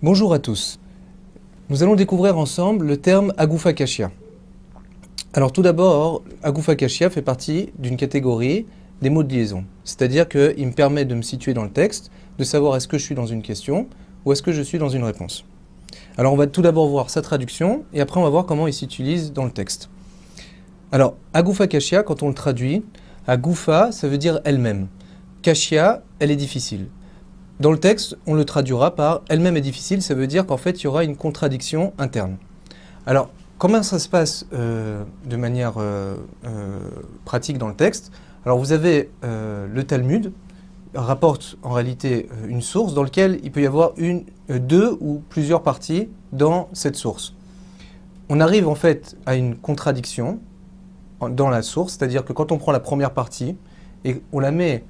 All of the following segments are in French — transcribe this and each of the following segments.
Bonjour à tous. Nous allons découvrir ensemble le terme Agoufa Kashia. Alors tout d'abord, Agoufa Kashia fait partie d'une catégorie des mots de liaison. C'est-à-dire qu'il me permet de me situer dans le texte, de savoir est-ce que je suis dans une question ou est-ce que je suis dans une réponse. Alors on va tout d'abord voir sa traduction et après on va voir comment il s'utilise dans le texte. Alors Agoufa Kashia, quand on le traduit, Agoufa ça veut dire elle-même. Kashia, elle est difficile. Dans le texte, on le traduira par « elle-même est difficile », ça veut dire qu'en fait, il y aura une contradiction interne. Alors, comment ça se passe de manière pratique dans le texte? Alors, vous avez le Talmud, rapporte en réalité une source dans laquelle il peut y avoir deux ou plusieurs parties dans cette source. On arrive en fait à une contradiction dans la source, c'est-à-dire que quand on prend la première partie et on la met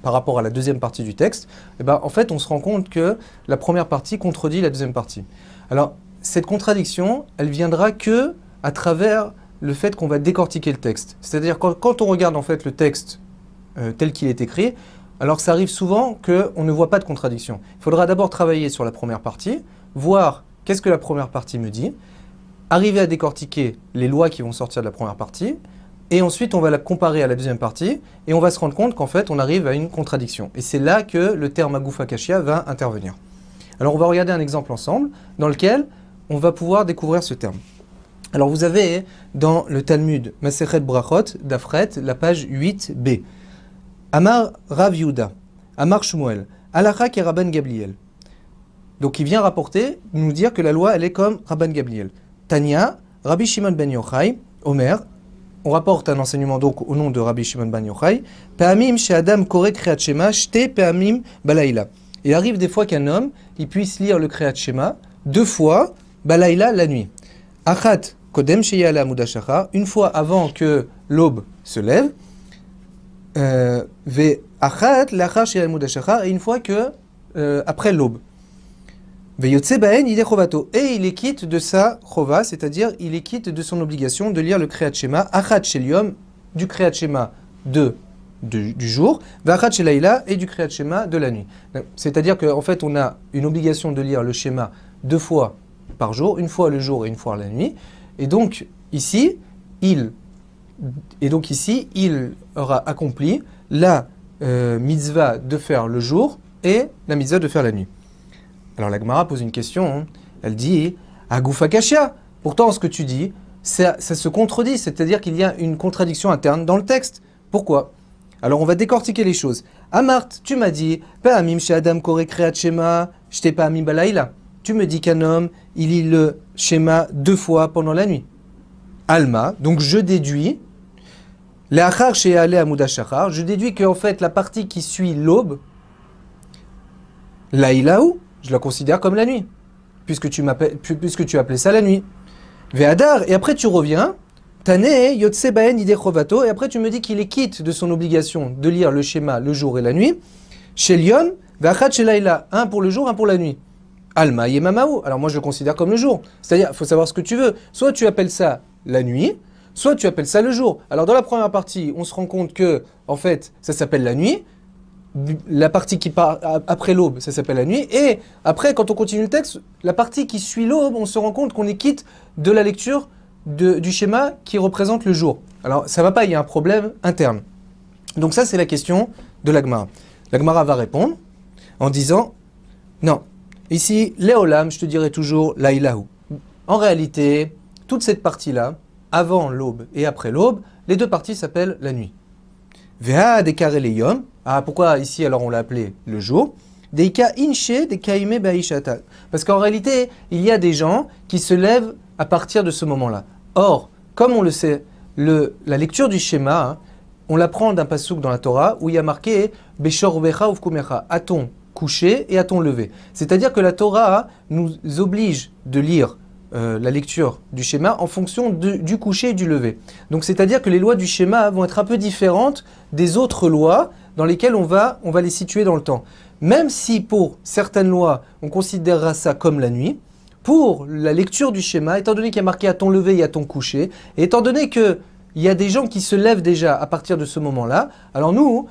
par rapport à la deuxième partie du texte, et ben, en fait, on se rend compte que la première partie contredit la deuxième partie. Alors, cette contradiction, elle viendra que à travers le fait qu'on va décortiquer le texte. C'est-à-dire quand on regarde en fait le texte tel qu'il est écrit, alors ça arrive souvent qu'on ne voit pas de contradiction. Il faudra d'abord travailler sur la première partie, voir qu'est-ce que la première partie me dit, arriver à décortiquer les lois qui vont sortir de la première partie, et ensuite, on va la comparer à la deuxième partie et on va se rendre compte qu'en fait, on arrive à une contradiction. Et c'est là que le terme Agoufa Kashia va intervenir. Alors, on va regarder un exemple ensemble dans lequel on va pouvoir découvrir ce terme. Alors, vous avez dans le Talmud Masechet Brachot d'Afret, la page 8b. Amar Rav Yehuda, Amar Shmuel, Halacha ke Rabban Gabriel. Donc, il vient rapporter, nous dire que la loi, elle est comme Rabban Gabriel. Tanya, Rabbi Shimon ben Yochai, Omer. On rapporte un enseignement donc au nom de Rabbi Shimon ben Yochai. Pe'amim she'adam koreh kriyat shema, shte pe'amim balayla. Il arrive des fois qu'un homme, il puisse lire le kriyat shema deux fois, balayla, la nuit. Achat kodem sheyala amud hashachar, une fois avant que l'aube se lève. Ve achat lachar sheyala amud hashachar, et une fois que après l'aube. Et il est quitte de sa chova, c'est-à-dire il est quitte de son obligation de lire le Kriyat Shema, Achat Shelium, du Kriyat Shema du jour, Achat Shelaila et du Kriyat Shema de la nuit. C'est-à-dire qu'en fait on a une obligation de lire le Shema deux fois par jour, une fois le jour et une fois la nuit. Et donc ici, il aura accompli la mitzvah de faire le jour et la mitzvah de faire la nuit. Alors la Gemara pose une question, elle dit « Agoufa Kashia ». Pourtant, ce que tu dis, ça se contredit, c'est-à-dire qu'il y a une contradiction interne dans le texte. Pourquoi? Alors on va décortiquer les choses. Amart, tu m'as dit « Pe'amim she'adam koreh kriyat shema, shte pe'amim balayla ». Tu me dis qu'un homme, il lit le schéma deux fois pendant la nuit. Alma, donc je déduis « Le'achar she'yaleh amud hashachar », je déduis qu'en fait la partie qui suit l'aube, laïlaou, je la considère comme la nuit, puisque tu appelais ça la nuit. Ve'adar, et après tu reviens, Tane, Yotse Baen Ide Chovato, et après tu me dis qu'il est quitte de son obligation de lire le schéma le jour et la nuit. Shelion, Ve'achat Shelaila, un pour le jour, un pour la nuit. Alma Yemamaou, alors moi je le considère comme le jour. C'est-à-dire, il faut savoir ce que tu veux. Soit tu appelles ça la nuit, soit tu appelles ça le jour. Alors dans la première partie, on se rend compte que, en fait, ça s'appelle la nuit. La partie qui part après l'aube, ça s'appelle la nuit. Et après, quand on continue le texte, la partie qui suit l'aube, on se rend compte qu'on est quitte de la lecture du schéma qui représente le jour. Alors, ça ne va pas, il y a un problème interne. Donc ça, c'est la question de la Gemara. La Gemara va répondre en disant, non, ici, Léolam, je te dirais toujours, Laïlaou. En réalité, toute cette partie-là, avant l'aube et après l'aube, les deux parties s'appellent la nuit. Veha dekare leyom. Ah, pourquoi ici alors on l'a appelé le jour? Deika inche dekaime baishata. Parce qu'en réalité, il y a des gens qui se lèvent à partir de ce moment-là. Or, comme on le sait, la lecture du schéma, hein, on l'apprend d'un passouk dans la Torah où il y a marqué Beshor vecha uvkumecha, à ton coucher et à ton lever. C'est-à-dire que la Torah nous oblige de lire la lecture du schéma en fonction du coucher et du lever. Donc c'est-à-dire que les lois du schéma vont être un peu différentes des autres lois dans lesquelles on va les situer dans le temps. Même si pour certaines lois, on considérera ça comme la nuit, pour la lecture du schéma, étant donné qu'il y a marqué à ton lever et à ton coucher, et étant donné qu'il y a des gens qui se lèvent déjà à partir de ce moment-là, alors nous,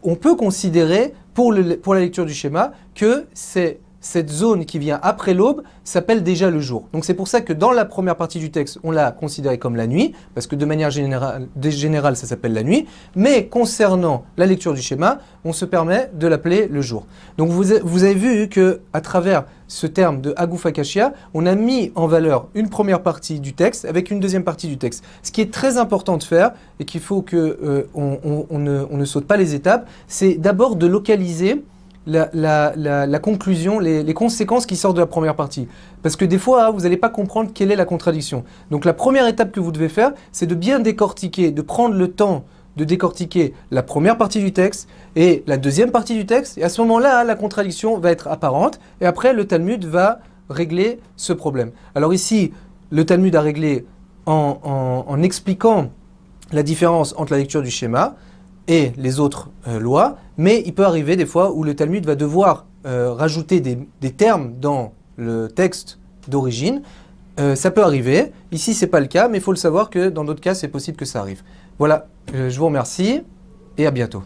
on peut considérer pour la lecture du schéma que cette zone qui vient après l'aube s'appelle déjà le jour. Donc c'est pour ça que dans la première partie du texte, on l'a considéré comme la nuit, parce que de manière générale, ça s'appelle la nuit. Mais concernant la lecture du schéma, on se permet de l'appeler le jour. Donc vous avez vu qu'à travers ce terme de Haguf Akashia, on a mis en valeur une première partie du texte avec une deuxième partie du texte. Ce qui est très important de faire, et qu'il faut qu'on ne saute pas les étapes, c'est d'abord de localiser la conclusion, les conséquences qui sortent de la première partie. Parce que des fois, vous n'allez pas comprendre quelle est la contradiction. Donc la première étape que vous devez faire, c'est de bien décortiquer, de prendre le temps de décortiquer la première partie du texte et la deuxième partie du texte. Et à ce moment-là, la contradiction va être apparente. Et après, le Talmud va régler ce problème. Alors ici, le Talmud a réglé en expliquant la différence entre la lecture du schéma et les autres lois, mais il peut arriver des fois où le Talmud va devoir rajouter des termes dans le texte d'origine. Ça peut arriver. Ici, ce n'est pas le cas, mais il faut le savoir que dans d'autres cas, c'est possible que ça arrive. Voilà, je vous remercie et à bientôt.